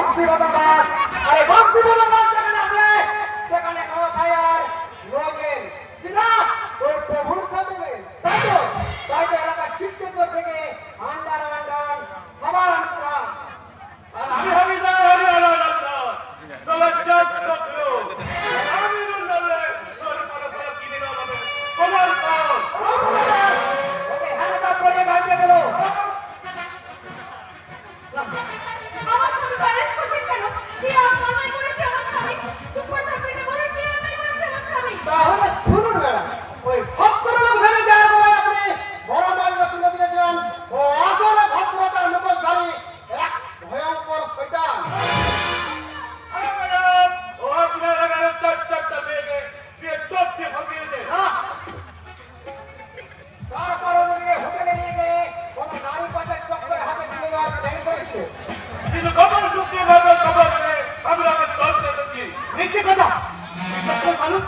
বংশীগত গাছ, আর এই বংশীগত গাছ যেখানে আছে সেখানে খাওয়া খায় আর লোকের সিধা ওই প্রভুর সাথে তাই তো এলাকার শিক্ষিত থেকে আন্ডার সবার আন্ডার। আর আমি হাবিদার হরিয়ানা দলচ্চার চক্র আমি রুন্ডালে তোর পরস্পর কিনে নেওয়া কমল পাও ওকে হ্যান্ড আপ করে গাড়িতে গেল। আমার স্বামী প্যারেন্টস করছেন কেন? কি অন্যায় করেছে আমার স্বামী? চুপ করে থাকবেন না, বলে কি অন্যায় করেছে আমার স্বামী? তাহলে শুনুন ম্যাডাম, ওই ভদ্রলোক ভেবে যাওয়ার বলে আপনি বড় মাইল তুলে দিয়েছিলেন, ও আসলে ভদ্রতার মুখোশধারী এক ভয়ঙ্কর শয়তান। আরে ম্যাডাম ও আপনার লাগানো চারটা মেয়েকে দিয়ে টপ দিয়ে ভাগিয়েছে তারপর ওদেরকে হোটেলে নিয়ে গিয়ে কোনো নারী পাচার চক্রের হাতে তুলে দেওয়ার প্ল্যান করেছিল। কিন্তু খবর শুকিয়ে খবর খবর করে আমরা দল দিচ্ছি মিথ্যে কথা, মানুষ